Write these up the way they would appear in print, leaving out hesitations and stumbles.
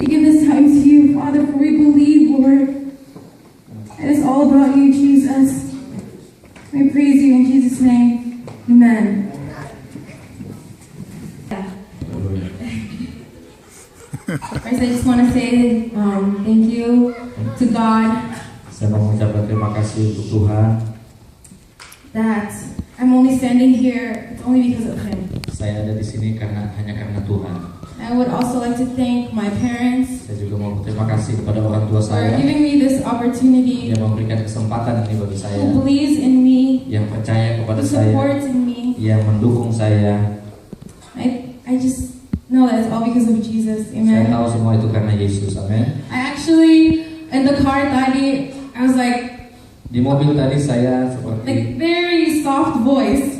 We give this time to you, Father, for we believe, Lord. It is all about you, Jesus. We praise you in Jesus' name. Amen. First, I just want to say thank you to God. Saya mau mengucapkan terima kasih untuk Tuhan. That I'm only standing here, it's only because of Him. Saya ada di sini hanya karena Tuhan. I would also like to thank my parents Saya juga mau berterima kasih kepada orang tua for saya giving me this opportunity, yang memberikan kesempatan ini bagi saya, who believes in me, yang percaya kepada who saya, supports in me. yang mendukung saya. I just know that it's all because of Jesus. Saya Amen. tahu semua itu karena Yesus. Amin. I actually, in the car tadi, I was like Di mobil tadi saya seperti very soft voice.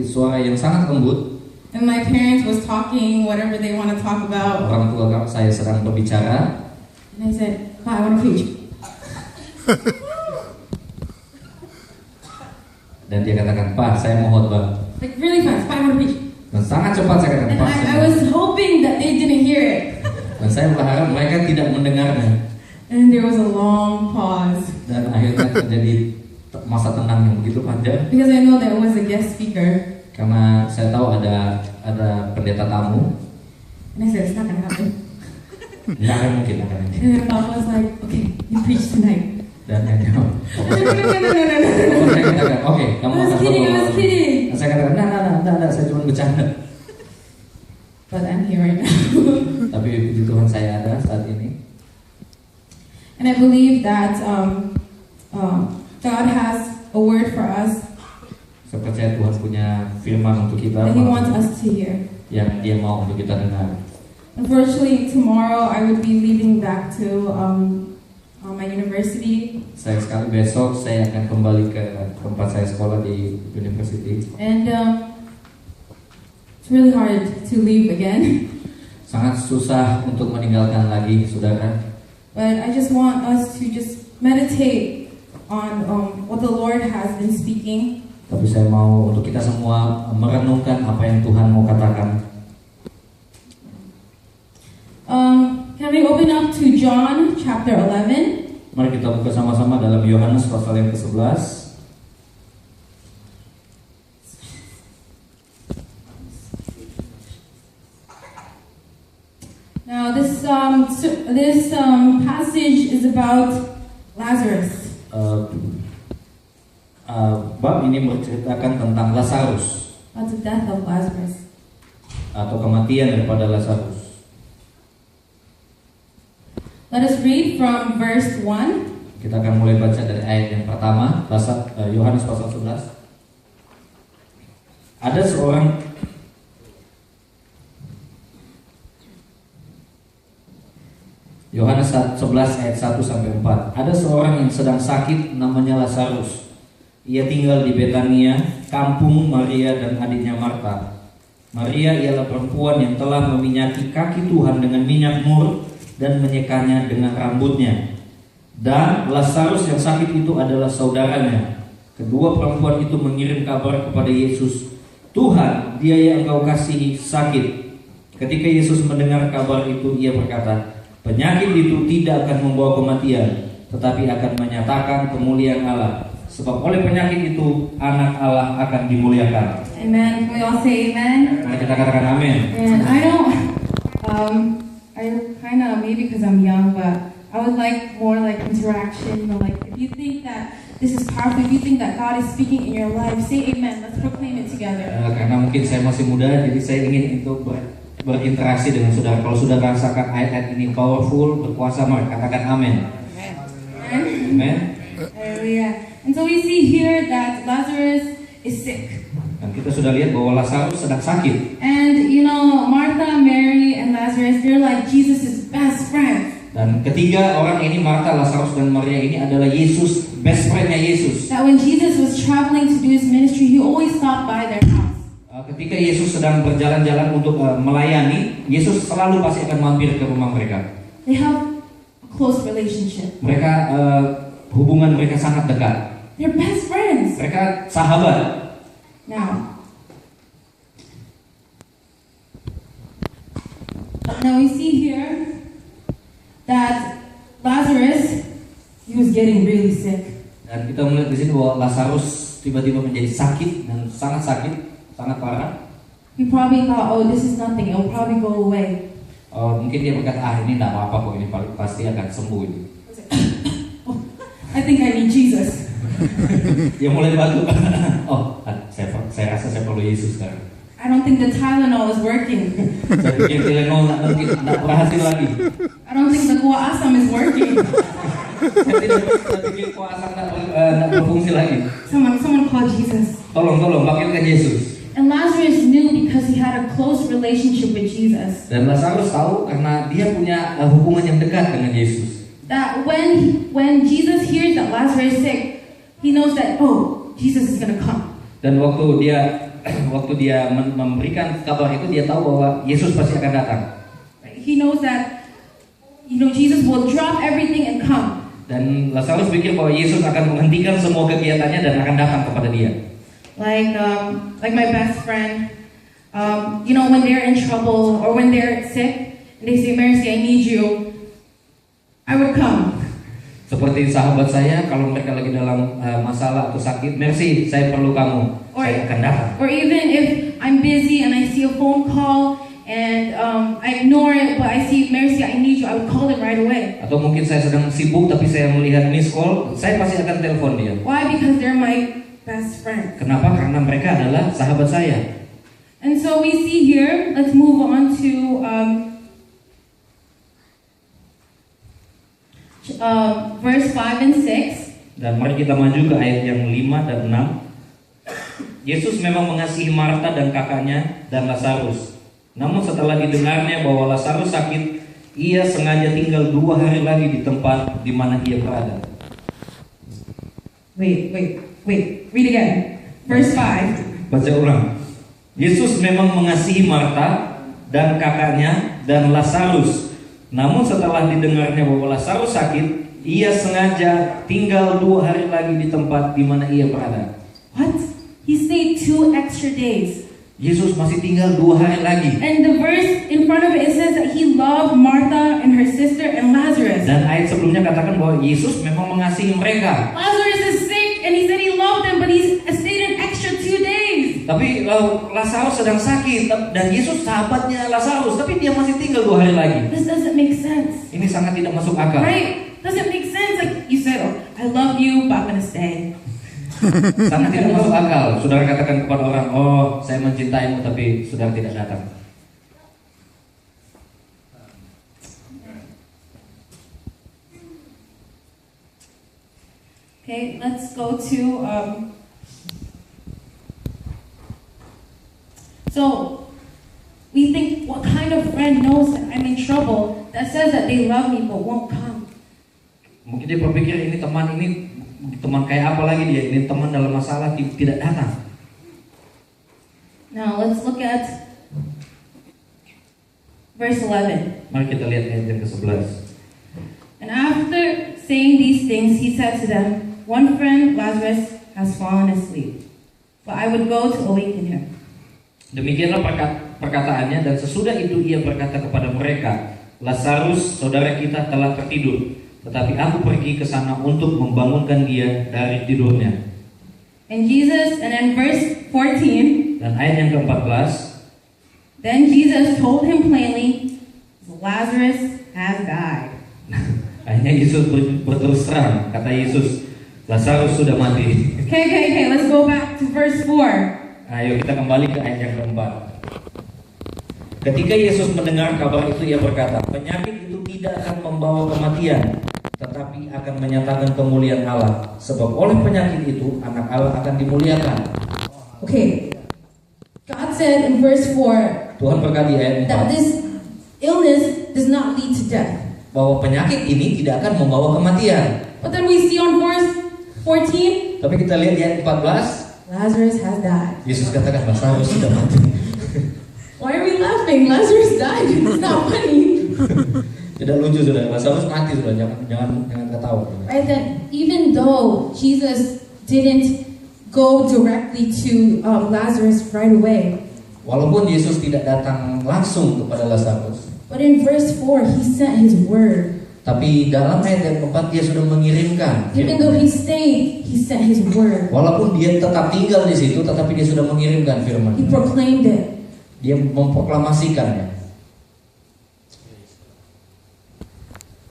suara yang sangat lembut. And my parents was talking whatever they want to talk about. Orang tua saya sedang berbicara. And I said, "Pa, I want to preach." Dan dia katakan, "Pak, saya mau khotbah." Like really fast, "Pa, I want to preach." Dan sangat cepat saya katakan, And "Pak, I was hoping that they didn't hear it. Dan saya berharap mereka tidak mendengarnya. And there was a long pause. Dan akhirnya terjadi masa tenang yang begitu panjang. Because I know there was a guest speaker. Karena saya tahu ada pendeta tamu. And I said, "It's not going to happen." Nggak akan mungkin akan ini. And then Papa was like, "Okay, you preach tonight." Dan yang jawab, No. saya katakan, "Oke, kamu I was akan kidding, I khotbah." was kidding. Dan saya katakan, "Nah, saya cuma bercanda." But I'm here right now. Tapi puji Tuhan saya ada saat ini. And I believe that God has a word for us Saya percaya Tuhan punya firman untuk kita that He wants us to hear. yang Dia mau untuk kita dengar. Unfortunately, tomorrow I would be leaving back to my university. Sayang sekali besok saya akan kembali ke tempat saya sekolah di university. And it's really hard to leave again. Sangat susah untuk meninggalkan lagi, saudara. But I just want us to just meditate on what the Lord has been speaking. Tapi saya mau untuk kita semua merenungkan apa yang Tuhan mau katakan. Can we open up to John chapter 11? Mari kita buka sama-sama dalam Yohanes pasal yang ke-11. Now this passage is about Lazarus. Bab ini menceritakan tentang Lazarus About the death of Lazarus. atau kematian daripada Lazarus. Let us read from verse 1. Kita akan mulai baca dari ayat yang pertama, Yohanes pasal 11. Ada seorang Yohanes 11 ayat 1 sampai 4. Ada seorang yang sedang sakit namanya Lazarus. Ia tinggal di Betania, kampung Maria dan adiknya Marta. Maria ialah perempuan yang telah meminyaki kaki Tuhan dengan minyak mur dan menyekanya dengan rambutnya. Dan Lazarus yang sakit itu adalah saudaranya. Kedua perempuan itu mengirim kabar kepada Yesus, "Tuhan, dia yang engkau kasihi sakit." Ketika Yesus mendengar kabar itu, ia berkata, "Penyakit itu tidak akan membawa kematian, tetapi akan menyatakan kemuliaan Allah. Sebab oleh penyakit itu anak Allah akan dimuliakan." Amen. Can we all say amen? Mari kita katakan amin. And I don't, I kind of, maybe because I'm young, but I would like more like interaction. You know, like if you think that this is powerful, if you think that God is speaking in your life, say amen. Let's proclaim it together. Karena mungkin saya masih muda, jadi saya ingin untuk berinteraksi dengan saudara. Kalau sudah rasakan ayat-ayat ini powerful, berkuasa, mari katakan amin. Amen. Amen. Hallelujah. And so we see here that Lazarus is sick. Dan kita sudah lihat bahwa Lazarus sedang sakit. And you know, Martha, Mary, and Lazarus, they're like Jesus' best friends. Dan ketiga orang ini, Marta, Lazarus, dan Maria ini adalah Yesus, best friend-nya Yesus. That when Jesus was traveling to do his ministry, he always stopped by their house. Ketika Yesus sedang berjalan-jalan untuk melayani, Yesus selalu pasti akan mampir ke rumah mereka. They have a close relationship. Mereka hubungan mereka sangat dekat. They're best friends. Mereka sahabat. Now, Now we see here that Lazarus, he was getting really sick. Dan kita melihat di sini bahwa Lazarus tiba-tiba menjadi sakit dan sangat sakit, sangat parah. He probably thought, oh, this is nothing, it'll probably go away. Mungkin dia berkata, ini tidak apa-apa kok, ini pasti akan sembuh ini. I think I need Jesus. Dia mulai batuk. Saya rasa saya perlu Yesus sekarang. I don't think the Tylenol is working. Saya pikir Tylenol tidak berhasil lagi. I don't think the Kuah Asam is working. Saya pikir kuah asam tidak berfungsi lagi. Someone call Jesus. Tolong, panggilkan Yesus. And Lazarus knew because he had a close relationship with Jesus. Dan Lazarus tahu karena dia punya hubungan yang dekat dengan Yesus. That when Jesus hears that Lazarus is sick, he knows that, oh, Jesus is going to come. Dan waktu dia memberikan kabar itu, dia tahu bahwa Yesus pasti akan datang. He knows that, Jesus will drop everything and come. Dan Lazarus pikir bahwa Yesus akan menghentikan semua kegiatannya dan akan datang kepada dia. Like my best friend, when they're in trouble or when they're sick, and they say, Mercy, I need you, I would come. Seperti sahabat saya, kalau mereka lagi dalam masalah atau sakit, Mercy, saya perlu kamu, saya akan datang. Or even if I'm busy and I see a phone call and I ignore it, but I see Mercy, I need you, I would call it right away. Atau mungkin saya sedang sibuk tapi saya melihat miss call, saya pasti akan telepon dia. Why? Because they're my best friend. Kenapa? Karena mereka adalah sahabat saya. And so we see here, let's move on to verse 5 and 6. Dan mari kita maju ke ayat yang 5 dan 6. Yesus memang mengasihi Marta dan kakaknya dan Lazarus. Namun setelah didengarnya bahwa Lazarus sakit, ia sengaja tinggal 2 hari lagi di tempat di mana ia berada. Wait. Read again. Verse 5. Baca ulang. Yesus memang mengasihi Marta dan kakaknya dan Lazarus. Namun setelah didengarnya bahwa Lazarus sakit, ia sengaja tinggal 2 hari lagi di tempat di mana ia berada. What? He stayed 2 extra days. Yesus masih tinggal 2 hari lagi. And the verse in front of it says that he loved Martha and her sister and Lazarus. Dan ayat sebelumnya katakan bahwa Yesus memang mengasihi mereka. Lazarus is sick and he said he loved them, but he stayed an extra 2 days. Tapi Lazarus sedang sakit dan Yesus sahabatnya Lazarus, tapi dia masih tinggal 2 hari lagi. This doesn't make sense. Ini sangat tidak masuk akal. Right? Doesn't make sense. Like you said, oh, I love you, but I'm gonna stay. Sangat tidak masuk akal. Saudara katakan kepada orang, oh saya mencintaimu, tapi saudara tidak datang. Okay, let's go to so we think, what kind of friend knows that I'm in trouble that says that they love me but won't come? Mungkin dia berpikir ini teman kayak apa lagi dia? Ini teman dalam masalah tidak datang. Now let's look at verse 11. Mari kita lihat ayat yang ke-11. And after saying these things, he said to them, one friend, Lazarus, has fallen asleep, but I would go to awaken him. Demikianlah perkataannya, dan sesudah itu ia berkata kepada mereka, Lazarus, saudara kita telah tertidur, tetapi aku pergi ke sana untuk membangunkan dia dari tidurnya. And then verse 14. Dan ayat yang ke-14. Then Jesus told him plainly, Lazarus has died. Akhirnya Yesus berterus terang, kata Yesus, Lazarus sudah mati. Okay, let's go back to verse 4. Ayo kita kembali ke ayat yang ke-4. Ketika Yesus mendengar kabar itu, ia berkata, penyakit itu tidak akan membawa kematian, tetapi akan menyatakan kemuliaan Allah. Sebab oleh penyakit itu, anak Allah akan dimuliakan. Okay, God said in verse 4 Tuhan berkati ayat 4 that this illness does not lead to death. Bahwa penyakit ini tidak akan membawa kematian. But then we see on verse 14, Tapi kita lihat di ayat 14, Lazarus has died. Yesus katakan, Lazarus sudah mati. Why are we laughing? Lazarus died. It's not funny. Tidak lucu sudah, Lazarus mati sudah, jangan ketawa. Right, that even though Jesus didn't go directly to Lazarus right away, Walaupun Yesus tidak datang langsung kepada Lazarus, But in verse 4, he sent his word. Tapi dalam ayat yang keempat dia sudah mengirimkan. Even though he stayed, he sent his word. Walaupun dia tetap tinggal di situ, tetapi dia sudah mengirimkan firman. He proclaimed it. Dia memproklamasikannya.